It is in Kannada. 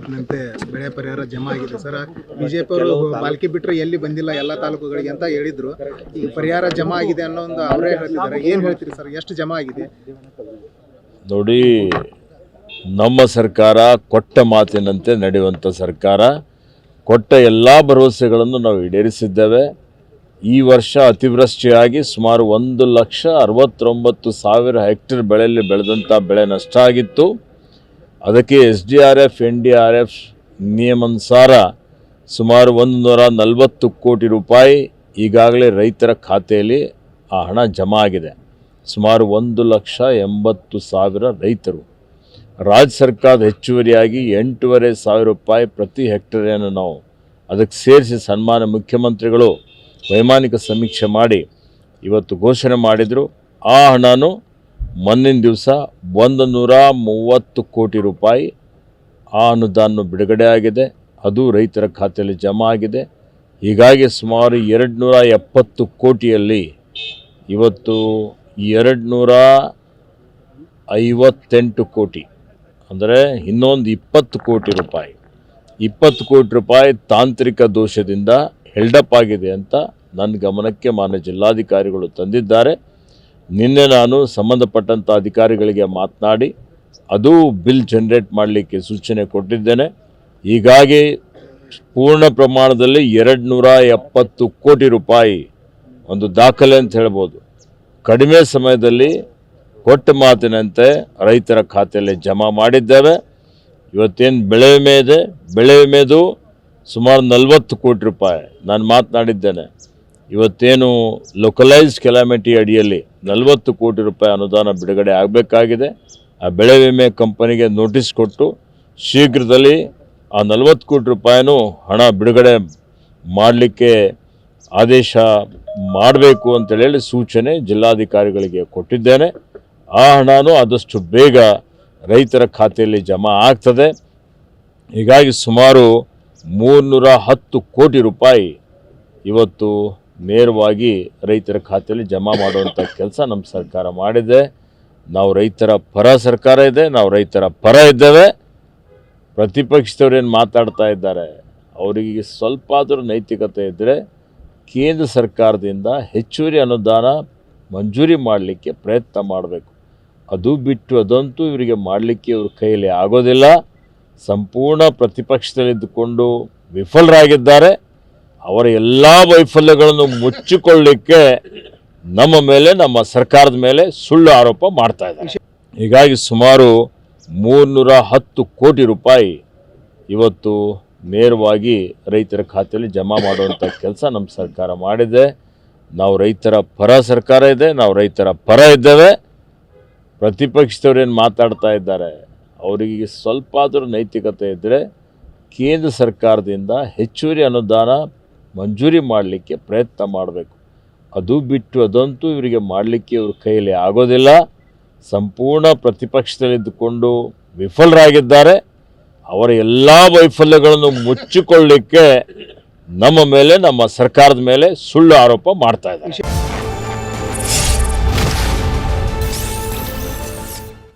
ನಂತೆ ಬೆಳೆ ಪರಿಹಾರ ಜಮಾ ಆಗಿದೆ ಸರ್. ಬಿಜೆಪಿ ಅವರು ಬಾಲ್ಕಿ ಬಿಟ್ಟರೆ ಎಲ್ಲಿ ಬಂದಿಲ್ಲ ಎಲ್ಲ ತಾಲೂಕುಗಳಿಗೆ ಅಂತ ಹೇಳಿದ್ರು. ಈಗ ಪರಿಹಾರ ಜಮಾ ಆಗಿದೆ ಅನ್ನೋ ಒಂದು ಅವರೇ ಹೇಳ್ತಿದ್ದಾರೆ. ಏನು ಹೇಳ್ತೀರಿ ಸರ್, ಎಷ್ಟು ಜಮಾ ಆಗಿದೆ? ನೋಡಿ, ನಮ್ಮ ಸರ್ಕಾರ ಕೊಟ್ಟ ಮಾತಿನಂತೆ ನಡೆಯುವಂಥ ಸರ್ಕಾರ. ಕೊಟ್ಟ ಎಲ್ಲ ಭರವಸೆಗಳನ್ನು ನಾವು ಈಡೇರಿಸಿದ್ದೇವೆ. ಈ ವರ್ಷ ಅತಿವೃಷ್ಟಿಯಾಗಿ ಸುಮಾರು 1,69,000 ಹೆಕ್ಟೇರ್ ಬೆಳೆಯಲ್ಲಿ ಬೆಳೆದಂಥ ಬೆಳೆ ನಷ್ಟ ಆಗಿತ್ತು. ಅದಕ್ಕೆ SDRF NDRF ನಿಯಮಾನುಸಾರ ಸುಮಾರು 140 ಕೋಟಿ ರೂಪಾಯಿ ಈಗಾಗಲೇ ರೈತರ ಖಾತೆಯಲ್ಲಿ ಆ ಹಣ ಜಮಾ ಆಗಿದೆ. ಸುಮಾರು 1,80,000 ರೈತರು. ರಾಜ್ಯ ಸರ್ಕಾರದ ಹೆಚ್ಚುವರಿಯಾಗಿ 8,500 ರೂಪಾಯಿ ಪ್ರತಿ ಹೆಕ್ಟೇರಿಯನ್ನು ನಾವು ಅದಕ್ಕೆ ಸೇರಿಸಿ ಸನ್ಮಾನ್ಯ ಮುಖ್ಯಮಂತ್ರಿಗಳು ವೈಮಾನಿಕ ಸಮೀಕ್ಷೆ ಮಾಡಿ ಇವತ್ತು ಘೋಷಣೆ ಮಾಡಿದರು. ಆ ಹಣನೂ ಮೊನ್ನಿನ ದಿವಸ 130 ಕೋಟಿ ರೂಪಾಯಿ ಆ ಅನುದಾನ ಬಿಡುಗಡೆ ಆಗಿದೆ. ಅದು ರೈತರ ಖಾತೆಯಲ್ಲಿ ಜಮಾ ಆಗಿದೆ. ಹೀಗಾಗಿ ಸುಮಾರು 270 ಕೋಟಿಯಲ್ಲಿ ಇವತ್ತು 258 ಕೋಟಿ, ಅಂದರೆ ಇನ್ನೊಂದು 20 ಕೋಟಿ ರೂಪಾಯಿ 20 ಕೋಟಿ ರೂಪಾಯಿ ತಾಂತ್ರಿಕ ದೋಷದಿಂದ ಹೆಲ್ಡಪ್ ಆಗಿದೆ ಅಂತ ನನ್ನ ಗಮನಕ್ಕೆ ಮಾನ್ಯ ಜಿಲ್ಲಾಧಿಕಾರಿಗಳು ತಂದಿದ್ದಾರೆ. ನಿನ್ನೆ ನಾನು ಸಂಬಂಧಪಟ್ಟಂಥ ಅಧಿಕಾರಿಗಳಿಗೆ ಮಾತನಾಡಿ ಅದು ಬಿಲ್ ಜನರೇಟ್ ಮಾಡಲಿಕ್ಕೆ ಸೂಚನೆ ಕೊಟ್ಟಿದ್ದೇನೆ. ಹೀಗಾಗಿ ಪೂರ್ಣ ಪ್ರಮಾಣದಲ್ಲಿ 270 ಕೋಟಿ ರೂಪಾಯಿ ಒಂದು ದಾಖಲೆ ಅಂತ ಹೇಳ್ಬೋದು. ಕಡಿಮೆ ಸಮಯದಲ್ಲಿ ಕೊಟ್ಟ ಮಾತಿನಂತೆ ರೈತರ ಖಾತೆಯಲ್ಲಿ ಜಮಾ ಮಾಡಿದ್ದೇವೆ. ಇವತ್ತೇನು ಬೆಳೆ ವಿಮೆ ಇದೆ, ಬೆಳೆ ವಿಮೆದು ಸುಮಾರು 40 ಕೋಟಿ ರೂಪಾಯಿ ನಾನು ಮಾತನಾಡಿದ್ದೇನೆ. ಇವತ್ತೇನು ಲೋಕಲೈಸ್ಡ್ ಕೆಲಾಮಿಟಿ ಅಡಿಯಲ್ಲಿ 40 ಕೋಟಿ ರೂಪಾಯಿ ಅನುದಾನ ಬಿಡುಗಡೆ ಆಗಬೇಕಾಗಿದೆ. ಆ ಬೆಳೆ ವಿಮೆ ಕಂಪನಿಗೆ ನೋಟಿಸ್ ಕೊಟ್ಟು ಶೀಘ್ರದಲ್ಲಿ ಆ 40 ಕೋಟಿ ರೂಪಾಯಿನೂ ಹಣ ಬಿಡುಗಡೆ ಮಾಡಲಿಕ್ಕೆ ಆದೇಶ ಮಾಡಬೇಕು ಅಂತೇಳಿ ಸೂಚನೆ ಜಿಲ್ಲಾಧಿಕಾರಿಗಳಿಗೆ ಕೊಟ್ಟಿದ್ದೇನೆ. ಆ ಹಣನೂ ಆದಷ್ಟು ಬೇಗ ರೈತರ ಖಾತೆಯಲ್ಲಿ ಜಮಾ ಆಗ್ತದೆ. ಹೀಗಾಗಿ ಸುಮಾರು 310 ಕೋಟಿ ರೂಪಾಯಿ ಇವತ್ತು ನೇರವಾಗಿ ರೈತರ ಖಾತೆಯಲ್ಲಿ ಜಮಾ ಮಾಡುವಂಥ ಕೆಲಸ ನಮ್ಮ ಸರ್ಕಾರ ಮಾಡಿದೆ. ನಾವು ರೈತರ ಪರ ಸರ್ಕಾರ ಇದೆ, ನಾವು ರೈತರ ಪರ ಇದ್ದೇವೆ. ಪ್ರತಿಪಕ್ಷದವ್ರೇನು ಮಾತಾಡ್ತಾ ಇದ್ದಾರೆ, ಅವರಿಗೆ ಸ್ವಲ್ಪ ಆದರೂ ನೈತಿಕತೆ ಇದ್ದರೆ ಕೇಂದ್ರ ಸರ್ಕಾರದಿಂದ ಹೆಚ್ಚುವರಿ ಅನುದಾನ ಮಂಜೂರಿ ಮಾಡಲಿಕ್ಕೆ ಪ್ರಯತ್ನ ಮಾಡಬೇಕು. ಅದು ಬಿಟ್ಟು ಅದಂತೂ ಇವರಿಗೆ ಮಾಡಲಿಕ್ಕೆ ಇವ್ರ ಕೈಯಲ್ಲಿ ಆಗೋದಿಲ್ಲ. ಸಂಪೂರ್ಣ ಪ್ರತಿಪಕ್ಷದಲ್ಲಿದ್ದುಕೊಂಡು ವಿಫಲರಾಗಿದ್ದಾರೆ. ಅವರ ಎಲ್ಲ ವೈಫಲ್ಯಗಳನ್ನು ಮುಚ್ಚಿಕೊಳ್ಳಲಿಕ್ಕೆ ನಮ್ಮ ಮೇಲೆ, ನಮ್ಮ ಸರ್ಕಾರದ ಮೇಲೆ ಸುಳ್ಳು ಆರೋಪ ಮಾಡ್ತಾ ಇದ್ದಾರೆ. ಹೀಗಾಗಿ ಸುಮಾರು 310 ಕೋಟಿ ರೂಪಾಯಿ ಇವತ್ತು ನೇರವಾಗಿ ರೈತರ ಖಾತೆಯಲ್ಲಿ ಜಮಾ ಮಾಡುವಂಥ ಕೆಲಸ ನಮ್ಮ ಸರ್ಕಾರ ಮಾಡಿದೆ. ನಾವು ರೈತರ ಪರ ಸರ್ಕಾರ ಇದೆ, ನಾವು ರೈತರ ಪರ ಇದ್ದೇವೆ. ಪ್ರತಿಪಕ್ಷದವ್ರೇನು ಮಾತಾಡ್ತಾ ಇದ್ದಾರೆ, ಅವರಿಗೆ ಸ್ವಲ್ಪ ಆದರೂ ನೈತಿಕತೆ ಇದ್ದರೆ ಕೇಂದ್ರ ಸರ್ಕಾರದಿಂದ ಹೆಚ್ಚುವರಿ ಅನುದಾನ ಮಂಜೂರಿ ಮಾಡಲಿಕ್ಕೆ ಪ್ರಯತ್ನ ಮಾಡಬೇಕು. ಅದು ಬಿಟ್ಟು ಅದಂತೂ ಇವರಿಗೆ ಮಾಡಲಿಕ್ಕೆ ಇವ್ರ ಕೈಯಲ್ಲಿ ಆಗೋದಿಲ್ಲ. ಸಂಪೂರ್ಣ ಪ್ರತಿಪಕ್ಷದಲ್ಲಿದ್ದುಕೊಂಡು ವಿಫಲರಾಗಿದ್ದಾರೆ. ಅವರ ಎಲ್ಲ ವೈಫಲ್ಯಗಳನ್ನು ಮುಚ್ಚಿಕೊಳ್ಳಲಿಕ್ಕೆ ನಮ್ಮ ಮೇಲೆ, ನಮ್ಮ ಸರ್ಕಾರದ ಮೇಲೆ ಸುಳ್ಳು ಆರೋಪ ಮಾಡ್ತಾ ಇದ್ದಾರೆ.